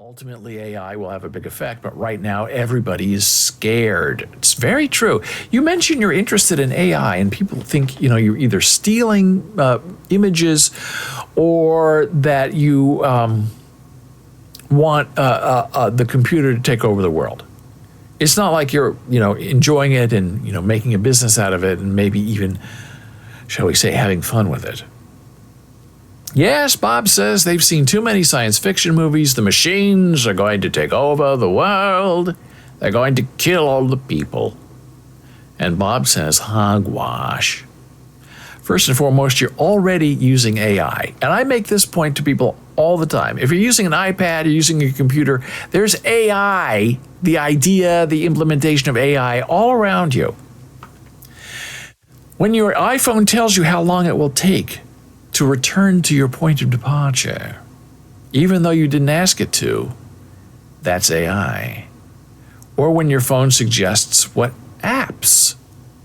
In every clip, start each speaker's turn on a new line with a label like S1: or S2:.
S1: Ultimately, AI will have a big effect, but right now everybody is scared. It's very true. You mentioned you're interested in AI, and people think you're either stealing images or that you want the computer to take over the world. It's not like you're enjoying it and making a business out of it and maybe even, shall we say, having fun with it. Yes, Bob says they've seen too many science fiction movies. The machines are going to take over the world. They're going to kill all the people. And Bob says, hogwash. First and foremost, you're already using AI. And I make this point to people all the time. If you're using an iPad or using a computer, there's AI, the idea, the implementation of AI all around you. When your iPhone tells you how long it will take to return to your point of departure, even though you didn't ask it to, that's AI. Or when your phone suggests what apps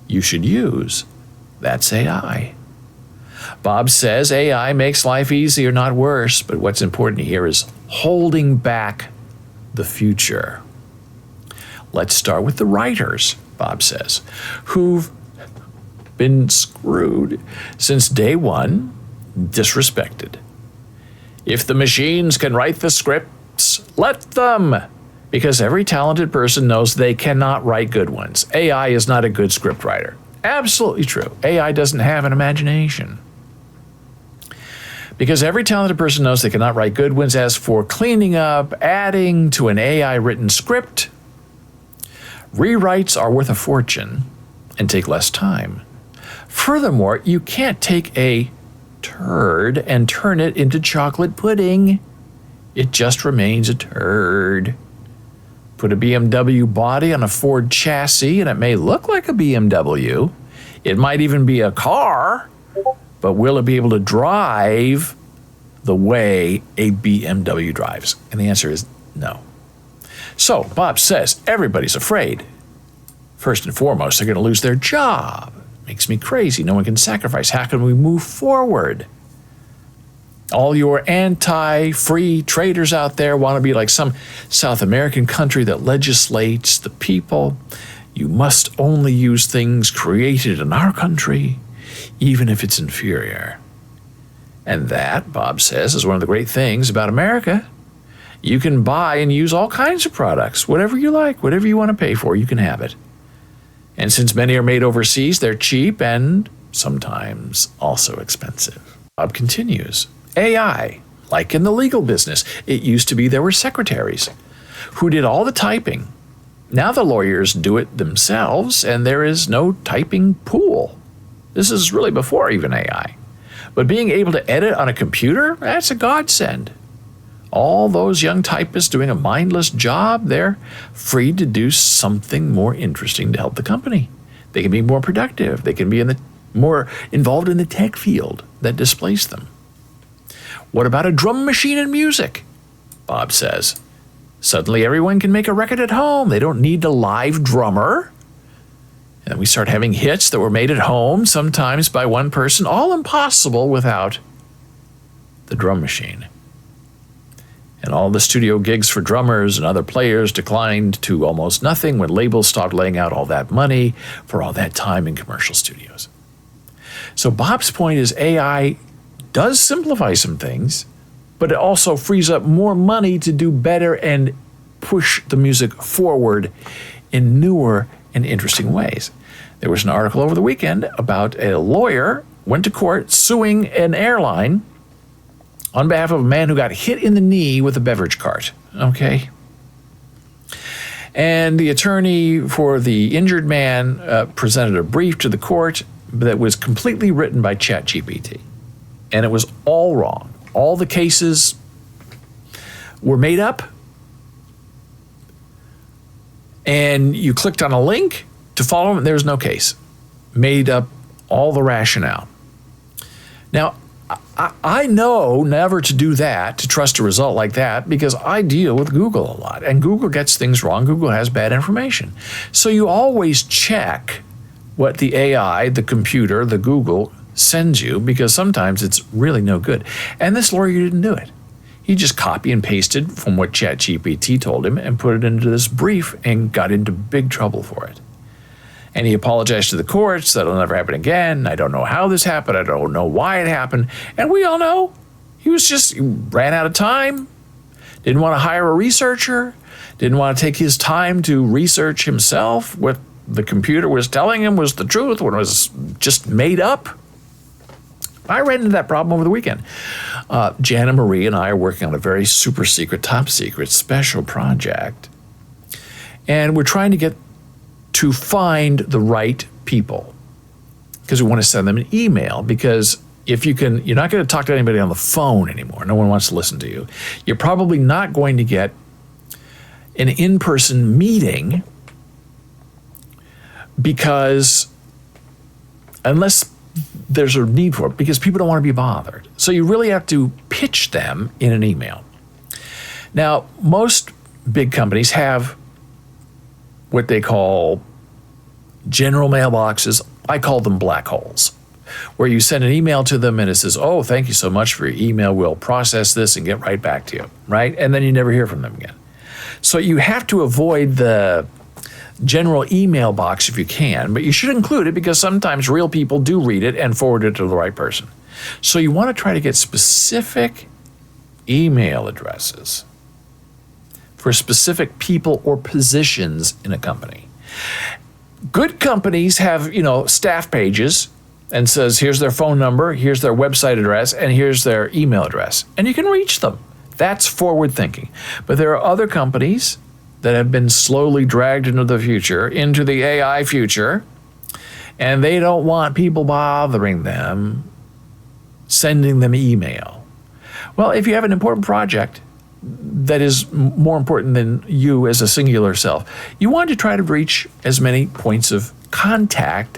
S1: you should use, that's AI. Bob says AI makes life easier, not worse, but what's important here is holding back the future. Let's start with the writers, Bob says, who've been screwed since day one, disrespected. If the machines can write the scripts, let them, because every talented person knows they cannot write good ones. AI is not a good script writer. Absolutely true. AI doesn't have an imagination. Because every talented person knows they cannot write good ones. As for cleaning up, adding to an AI-written script, rewrites are worth a fortune and take less time. Furthermore, you can't take a turd and turn it into chocolate pudding. It just remains a turd. Put a BMW body on a Ford chassis and it may look like a BMW. It might even be a car, but will it be able to drive the way a BMW drives? And the answer is no. So Bob says everybody's afraid. First and foremost, they're going to lose their job. Makes me crazy. No one can sacrifice. How can we move forward? All your anti-free traders out there want to be like some South American country that legislates the people. You must only use things created in our country, even if it's inferior. And that, Bob says, is one of the great things about America. You can buy and use all kinds of products, whatever you like, whatever you want to pay for, you can have it. And since many are made overseas, they're cheap and sometimes also expensive. Bob continues, AI, like in the legal business, it used to be there were secretaries who did all the typing. Now the lawyers do it themselves and there is no typing pool. This is really before even AI. But being able to edit on a computer, that's a godsend. All those young typists doing a mindless job, they're free to do something more interesting to help the company. They can be more productive. They can be more involved in the tech field that displaced them. What about a drum machine in music? Bob says, suddenly everyone can make a record at home. They don't need a live drummer. And we start having hits that were made at home, sometimes by one person, all impossible without the drum machine. And all the studio gigs for drummers and other players declined to almost nothing when labels stopped laying out all that money for all that time in commercial studios. So Bob's point is AI does simplify some things, but it also frees up more money to do better and push the music forward in newer and interesting ways. There was an article over the weekend about a lawyer went to court suing an airline on behalf of a man who got hit in the knee with a beverage cart, okay? And the attorney for the injured man presented a brief to the court that was completely written by ChatGPT. And it was all wrong. All the cases were made up. And you clicked on a link to follow them, and there was no case. Made up all the rationale. Now, I know never to do that, to trust a result like that, because I deal with Google a lot, and Google gets things wrong. Google has bad information. So you always check what the AI, the computer, the Google sends you, because sometimes it's really no good. And this lawyer didn't do it. He just copy and pasted from what ChatGPT told him and put it into this brief and got into big trouble for it. And he apologized to the courts that it'll never happen again. I don't know how this happened. I don't know why it happened. And we all know he ran out of time, didn't want to hire a researcher, didn't want to take his time to research himself what the computer was telling him was the truth when it was just made up. I ran into that problem over the weekend. Jan and Marie and I are working on a very super secret, top secret, special project. And we're trying to find the right people because we want to send them an email, because if you're not going to talk to anybody on the phone anymore. No one wants to listen to you. You're probably not going to get an in-person meeting because unless there's a need for it, because people don't want to be bothered. So you really have to pitch them in an email. Now, most big companies have what they call general mailboxes. I call them black holes, where you send an email to them and it says, oh, thank you so much for your email. We'll process this and get right back to you, right? And then you never hear from them again. So you have to avoid the general email box if you can, but you should include it because sometimes real people do read it and forward it to the right person. So you want to try to get specific email addresses for specific people or positions in a company. Good companies have, staff pages and says, here's their phone number, here's their website address, and here's their email address. And you can reach them. That's forward thinking. But there are other companies that have been slowly dragged into the future, into the AI future, and they don't want people bothering them, sending them email. Well, if you have an important project that is more important than you as a singular self, you want to try to reach as many points of contact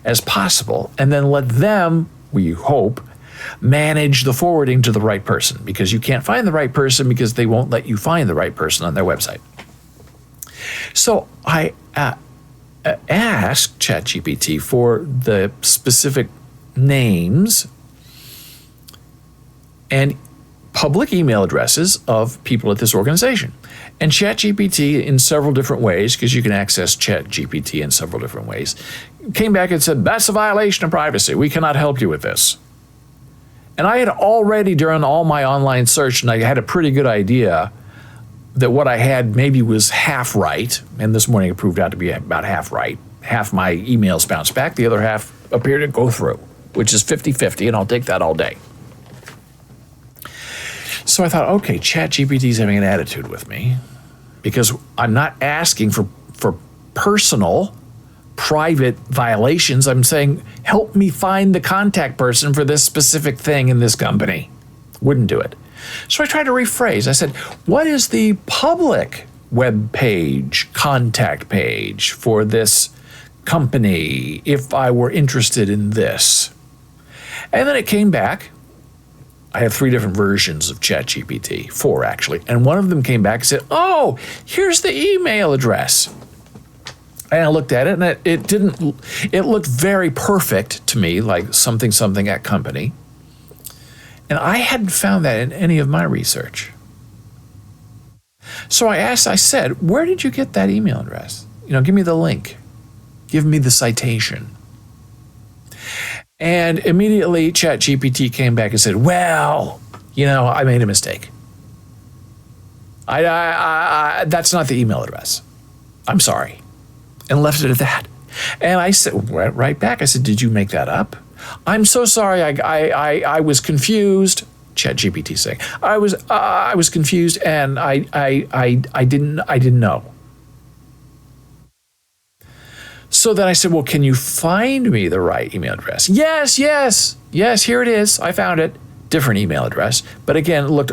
S1: as possible, and then let them, we hope, manage the forwarding to the right person, because you can't find the right person because they won't let you find the right person on their website. So I asked ChatGPT for the specific names and public email addresses of people at this organization. And ChatGPT, in several different ways, because you can access ChatGPT in several different ways, came back and said, that's a violation of privacy. We cannot help you with this. And I had already done all my online search, and I had a pretty good idea that what I had maybe was half right. And this morning it proved out to be about half right. Half my emails bounced back. The other half appeared to go through, which is 50-50, and I'll take that all day. So I thought, okay, ChatGPT is having an attitude with me because I'm not asking for personal, private violations. I'm saying, help me find the contact person for this specific thing in this company. Wouldn't do it. So I tried to rephrase. I said, what is the public web page, contact page for this company if I were interested in this? And then it came back. I have 3 different versions of ChatGPT, 4 actually. And one of them came back and said, oh, here's the email address. And I looked at it, and it looked very perfect to me, like something at company. And I hadn't found that in any of my research. So I said, where did you get that email address? Give me the link. Give me the citation. And immediately ChatGPT came back and said, well, I made a mistake. That's not the email address. I'm sorry. And left it at that. And I said, right back, I said, did you make that up? I'm so sorry. I was confused. ChatGPT saying, I was confused, and I didn't know. So then I said, well, can you find me the right email address? Yes, here it is. I found it. Different email address, but again, it looked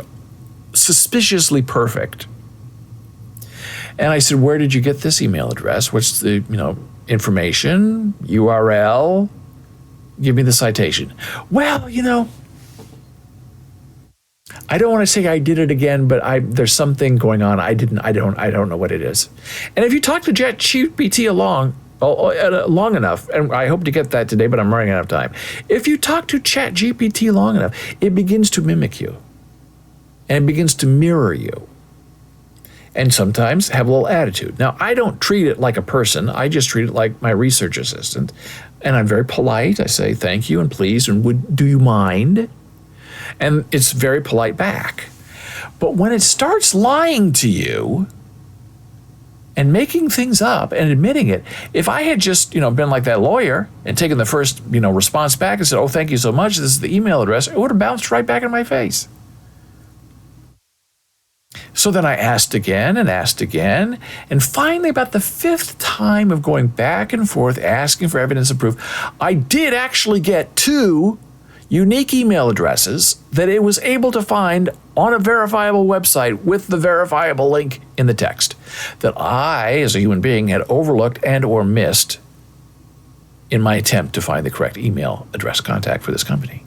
S1: suspiciously perfect. And I said, where did you get this email address? What's the, information, URL? Give me the citation. Well, I don't want to say I did it again, but there's something going on. I don't know what it is. And if you talk to ChatGPT long enough, and I hope to get that today, but I'm running out of time. If you talk to ChatGPT long enough, it begins to mimic you. and it begins to mirror you. And sometimes have a little attitude. Now, I don't treat it like a person. I just treat it like my research assistant. And I'm very polite. I say thank you and please and do you mind? And it's very polite back. But when it starts lying to you and making things up and admitting it, if I had just, been like that lawyer and taken the first, response back and said, oh, thank you so much, this is the email address, it would have bounced right back in my face. So then I asked again, and finally, about the fifth time of going back and forth, asking for evidence of proof, I did actually get 2 unique email addresses that it was able to find on a verifiable website with the verifiable link in the text that I, as a human being, had overlooked and or missed in my attempt to find the correct email address contact for this company.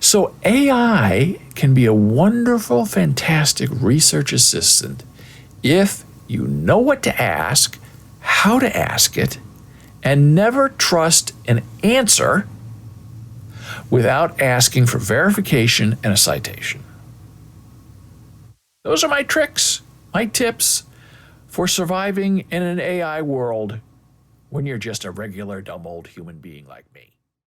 S1: So AI can be a wonderful, fantastic research assistant if you know what to ask, how to ask it, and never trust an answer without asking for verification and a citation. Those are my tricks, my tips for surviving in an AI world when you're just a regular dumb old human being like me.